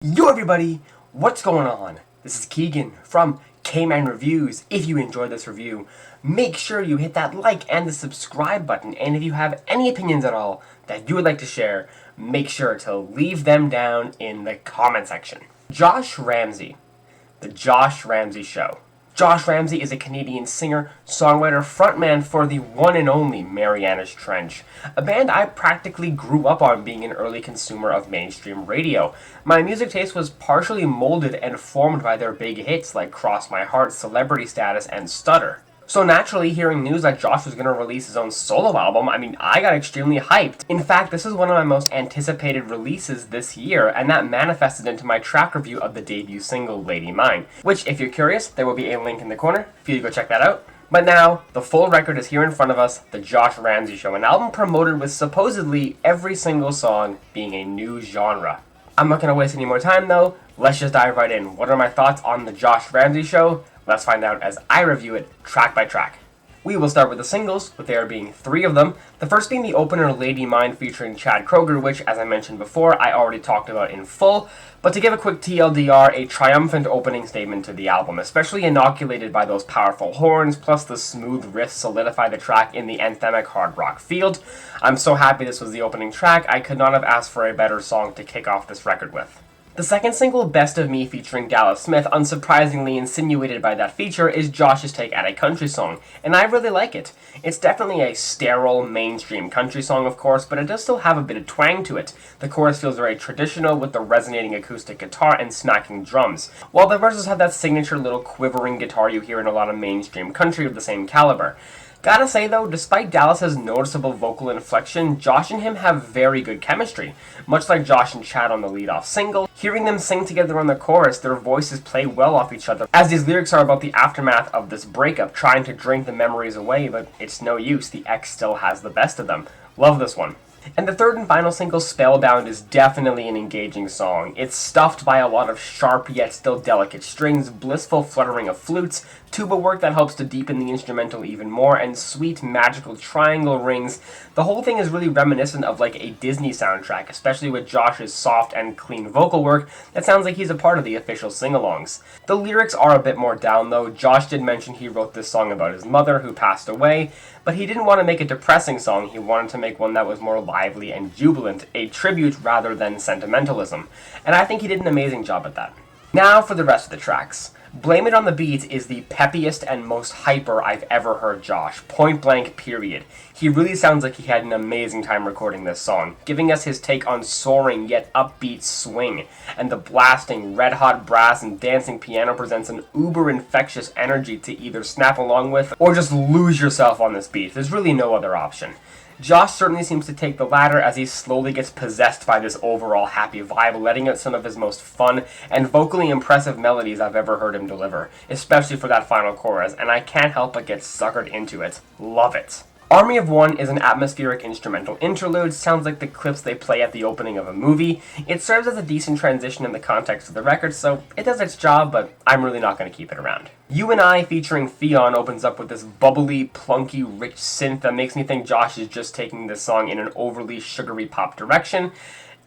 Yo everybody, what's going on? This is Keegan from Kman Reviews. If you enjoyed this review, make sure you hit that like and the subscribe button. And if you have any opinions at all that you would like to share, make sure to leave them down in the comment section. Josh Ramsay, The Josh Ramsay Show. Josh Ramsay is a Canadian singer, songwriter, frontman for the one and only Mariana's Trench, a band I practically grew up on being an early consumer of mainstream radio. My music taste was partially molded and formed by their big hits like Cross My Heart, Celebrity Status, and Stutter. So naturally, hearing news that Josh was going to release his own solo album, I got extremely hyped. In fact, this is one of my most anticipated releases this year, and that manifested into my track review of the debut single, Lady Mine, which, if you're curious, there will be a link in the corner for you to go check that out. But now, the full record is here in front of us, The Josh Ramsay Show, an album promoted with supposedly every single song being a new genre. I'm not going to waste any more time though, let's just dive right in. What are my thoughts on The Josh Ramsay Show? Let's find out as I review it track by track. We will start with the singles, with there being 3 of them. The first being the opener, Lady Mine, featuring Chad Kroeger, which, as I mentioned before, I already talked about in full. But to give a quick TLDR, a triumphant opening statement to the album, especially inoculated by those powerful horns, plus the smooth riffs solidify the track in the anthemic hard rock field. I'm so happy this was the opening track. I could not have asked for a better song to kick off this record with. The second single, Best of Me, featuring Dallas Smith, unsurprisingly insinuated by that feature, is Josh's take at a country song, and I really like it. It's definitely a sterile, mainstream country song, of course, but it does still have a bit of twang to it. The chorus feels very traditional, with the resonating acoustic guitar and smacking drums, while the verses have that signature little quivering guitar you hear in a lot of mainstream country of the same caliber. Gotta say though, despite Dallas's noticeable vocal inflection, Josh and him have very good chemistry. Much like Josh and Chad on the lead-off single, hearing them sing together on the chorus, their voices play well off each other, as these lyrics are about the aftermath of this breakup, trying to drink the memories away, but it's no use, the ex still has the best of them. Love this one. And the third and final single, Spellbound, is definitely an engaging song. It's stuffed by a lot of sharp yet still delicate strings, blissful fluttering of flutes, tuba work that helps to deepen the instrumental even more, and sweet magical triangle rings. The whole thing is really reminiscent of like a Disney soundtrack, especially with Josh's soft and clean vocal work that sounds like he's a part of the official sing-alongs. The lyrics are a bit more down though. Josh did mention he wrote this song about his mother who passed away, but he didn't want to make a depressing song, he wanted to make one that was more lively and jubilant, a tribute rather than sentimentalism, and I think he did an amazing job at that. Now for the rest of the tracks. Blame It on the Beat is the peppiest and most hyper I've ever heard Josh, point blank period. He really sounds like he had an amazing time recording this song, giving us his take on soaring yet upbeat swing, and the blasting red hot brass and dancing piano presents an uber infectious energy to either snap along with or just lose yourself on this beat. There's really no other option. Josh certainly seems to take the latter as he slowly gets possessed by this overall happy vibe, letting out some of his most fun and vocally impressive melodies I've ever heard him deliver, especially for that final chorus, and I can't help but get suckered into it. Love it. Army of One is an atmospheric instrumental interlude, sounds like the clips they play at the opening of a movie. It serves as a decent transition in the context of the record, so it does its job, but I'm really not going to keep it around. You and I, featuring Theon, opens up with this bubbly, plunky, rich synth that makes me think Josh is just taking this song in an overly sugary pop direction,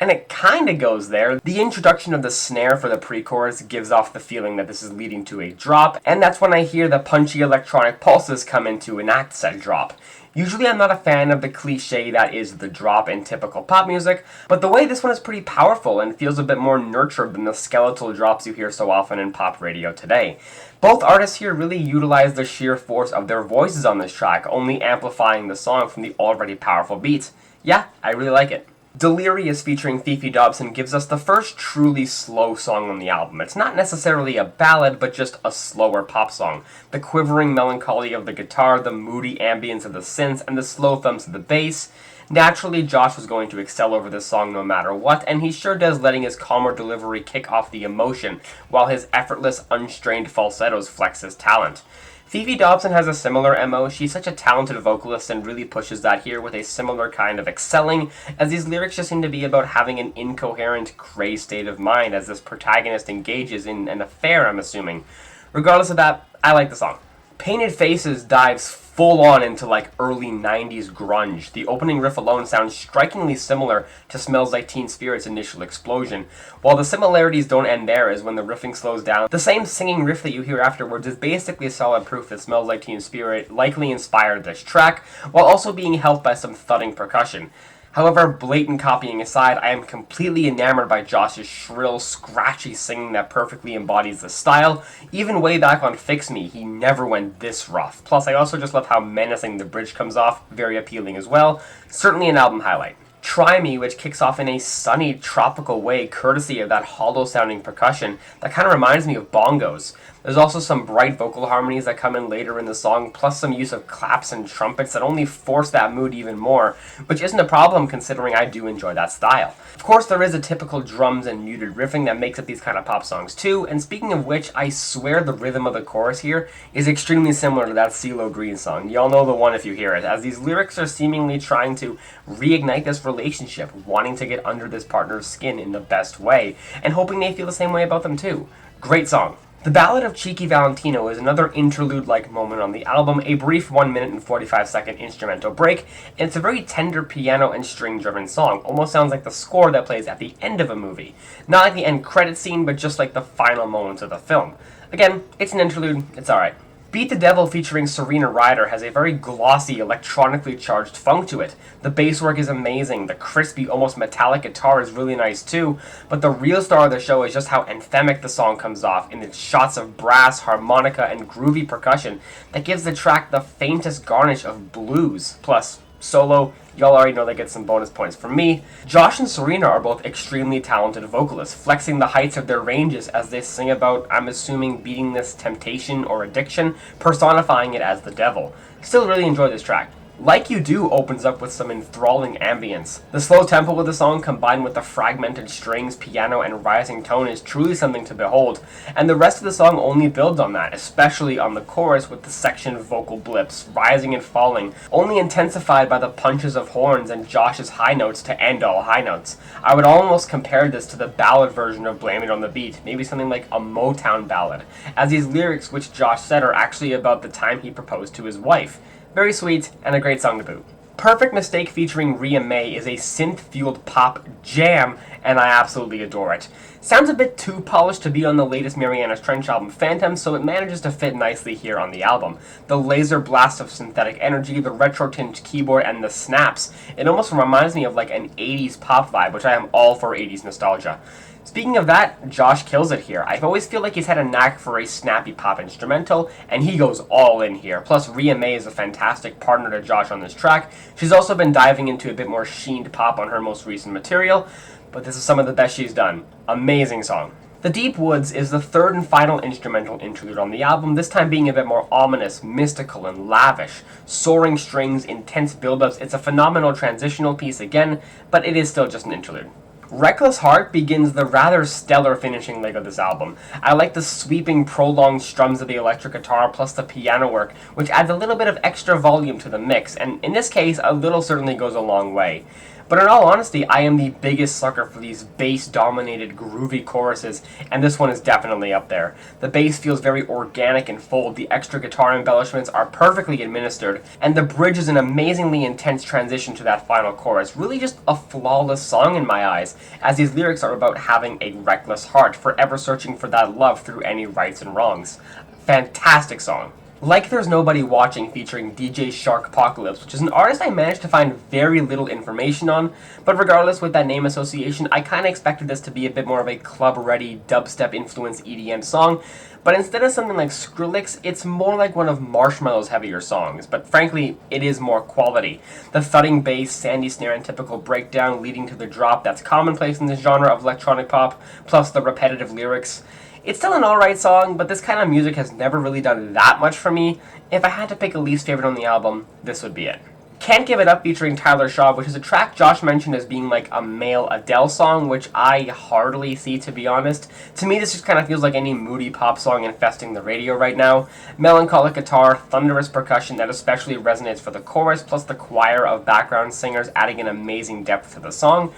and it kinda goes there. The introduction of the snare for the pre-chorus gives off the feeling that this is leading to a drop, and that's when I hear the punchy electronic pulses come in to enact said drop. Usually I'm not a fan of the cliche that is the drop in typical pop music, but the way this one is pretty powerful and feels a bit more nurtured than the skeletal drops you hear so often in pop radio today. Both artists here really utilize the sheer force of their voices on this track, only amplifying the song from the already powerful beats. Yeah, I really like it. Delirious, featuring FEFE DOBSON, gives us the first truly slow song on the album. It's not necessarily a ballad, but just a slower pop song. The quivering melancholy of the guitar, the moody ambience of the synths, and the slow thumps of the bass. Naturally, Josh was going to excel over this song no matter what, and he sure does, letting his calmer delivery kick off the emotion, while his effortless, unstrained falsettos flex his talent. FEFE DOBSON has a similar MO. She's such a talented vocalist and really pushes that here with a similar kind of excelling, as these lyrics just seem to be about having an incoherent, crazed state of mind as this protagonist engages in an affair, I'm assuming. Regardless of that, I like the song. Painted Faces dives full on into like early 90s grunge. The opening riff alone sounds strikingly similar to Smells Like Teen Spirit's initial explosion. While the similarities don't end there, as when the riffing slows down, the same singing riff that you hear afterwards is basically solid proof that Smells Like Teen Spirit likely inspired this track, while also being helped by some thudding percussion. However, blatant copying aside, I am completely enamored by Josh's shrill, scratchy singing that perfectly embodies the style. Even way back on Fix Me, he never went this rough. Plus, I also just love how menacing the bridge comes off, very appealing as well. Certainly an album highlight. Try Me, which kicks off in a sunny, tropical way, courtesy of that hollow-sounding percussion that kind of reminds me of bongos. There's also some bright vocal harmonies that come in later in the song, plus some use of claps and trumpets that only force that mood even more, which isn't a problem considering I do enjoy that style. Of course, there is a typical drums and muted riffing that makes up these kind of pop songs too, and speaking of which, I swear the rhythm of the chorus here is extremely similar to that CeeLo Green song. Y'all know the one if you hear it, as these lyrics are seemingly trying to reignite this relationship, wanting to get under this partner's skin in the best way, and hoping they feel the same way about them too. Great song. The Ballad of Cheeky Valentino is another interlude-like moment on the album, a brief 1 minute and 45-second instrumental break, and it's a very tender piano and string-driven song. Almost sounds like the score that plays at the end of a movie. Not like the end credit scene, but just like the final moments of the film. Again, it's an interlude, it's alright. Beat the Devil featuring SERENA RYDER has a very glossy, electronically charged funk to it. The bass work is amazing, the crispy, almost metallic guitar is really nice too, but the real star of the show is just how anthemic the song comes off in its shots of brass, harmonica, and groovy percussion that gives the track the faintest garnish of blues. Plus, solo, y'all already know they get some bonus points from me. Josh and SERENA are both extremely talented vocalists, flexing the heights of their ranges as they sing about, I'm assuming, beating this temptation or addiction, personifying it as the devil. Still really enjoy this track. Like You Do opens up with some enthralling ambience. The slow tempo of the song combined with the fragmented strings, piano, and rising tone is truly something to behold, and the rest of the song only builds on that, especially on the chorus with the section vocal blips, rising and falling, only intensified by the punches of horns and Josh's high notes to end all high notes. I would almost compare this to the ballad version of Blame It on the Beat, maybe something like a Motown ballad, as these lyrics, which Josh said are actually about the time he proposed to his wife. Very sweet, and a great song to boot. Perfect Mistake featuring Rhea May is a synth-fueled pop jam, and I absolutely adore it. Sounds a bit too polished to be on the latest Mariana's Trench album Phantom, so it manages to fit nicely here on the album. The laser blast of synthetic energy, the retro-tinged keyboard, and the snaps. It almost reminds me of like an 80s pop vibe, which I am all for 80s nostalgia. Speaking of that, Josh kills it here. I always feel like he's had a knack for a snappy pop instrumental, and he goes all in here. Plus, Rhea May is a fantastic partner to Josh on this track. She's also been diving into a bit more sheened pop on her most recent material, but this is some of the best she's done. Amazing song. The Deep Woods is the third and final instrumental interlude on the album, this time being a bit more ominous, mystical, and lavish. Soaring strings, intense build-ups, it's a phenomenal transitional piece again, but it is still just an interlude. Reckless Heart begins the rather stellar finishing leg of this album. I like the sweeping, prolonged strums of the electric guitar plus the piano work, which adds a little bit of extra volume to the mix, and in this case, a little certainly goes a long way. But in all honesty, I am the biggest sucker for these bass-dominated, groovy choruses, and this one is definitely up there. The bass feels very organic and full, the extra guitar embellishments are perfectly administered, and the bridge is an amazingly intense transition to that final chorus. Really just a flawless song in my eyes, as these lyrics are about having a reckless heart, forever searching for that love through any rights and wrongs. Fantastic song. Like There's Nobody Watching featuring DJ Sharkpocalypse, which is an artist I managed to find very little information on, but regardless with that name association, I kinda expected this to be a bit more of a club-ready, dubstep-influenced EDM song, but instead of something like Skrillex, it's more like one of Marshmallow's heavier songs, but frankly, it is more quality. The thudding bass, sandy snare, and typical breakdown leading to the drop that's commonplace in this genre of electronic pop, plus the repetitive lyrics. It's still an alright song, but this kind of music has never really done that much for me. If I had to pick a least favorite on the album, this would be it. Can't Give It Up featuring Tyler Shaw, which is a track Josh mentioned as being like a male Adele song, which I hardly see, to be honest. To me, this just kind of feels like any moody pop song infesting the radio right now. Melancholic guitar, thunderous percussion that especially resonates for the chorus, plus the choir of background singers adding an amazing depth to the song.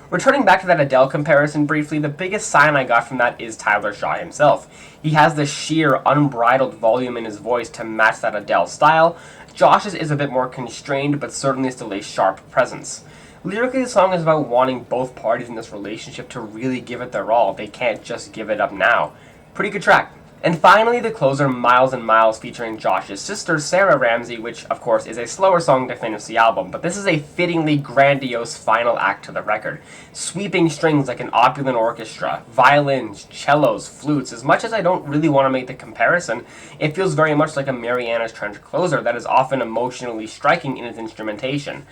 Returning back to that Adele comparison briefly, the biggest sign I got from that is Tyler Shaw himself. He has the sheer, unbridled volume in his voice to match that Adele style. Josh's is a bit more constrained, but certainly still a sharp presence. Lyrically, the song is about wanting both parties in this relationship to really give it their all. They can't just give it up now. Pretty good track. And finally, the closer, Miles and Miles, featuring Josh's sister, SARA Ramsay, which, of course, is a slower song to finish the album, but this is a fittingly grandiose final act to the record. Sweeping strings like an opulent orchestra, violins, cellos, flutes. As much as I don't really want to make the comparison, it feels very much like a Mariana's Trench closer that is often emotionally striking in its instrumentation.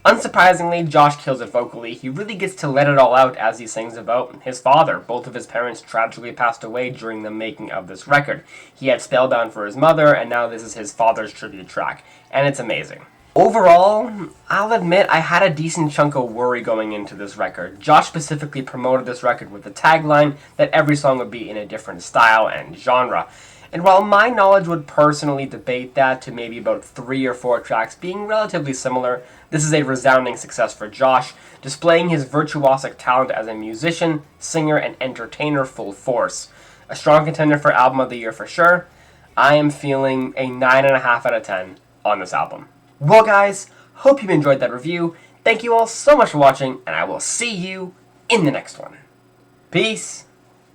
Unsurprisingly, Josh kills it vocally. He really gets to let it all out as he sings about his father. Both of his parents tragically passed away during the making of this record. He had Spellbound for his mother, and now this is his father's tribute track. And it's amazing. Overall, I'll admit I had a decent chunk of worry going into this record. Josh specifically promoted this record with the tagline that every song would be in a different style and genre. And while my knowledge would personally debate that to maybe about 3 or 4 tracks being relatively similar, this is a resounding success for Josh, displaying his virtuosic talent as a musician, singer, and entertainer full force. A strong contender for Album of the Year for sure. I am feeling a 9.5 out of 10 on this album. Well guys, hope you enjoyed that review. Thank you all so much for watching, and I will see you in the next one. Peace.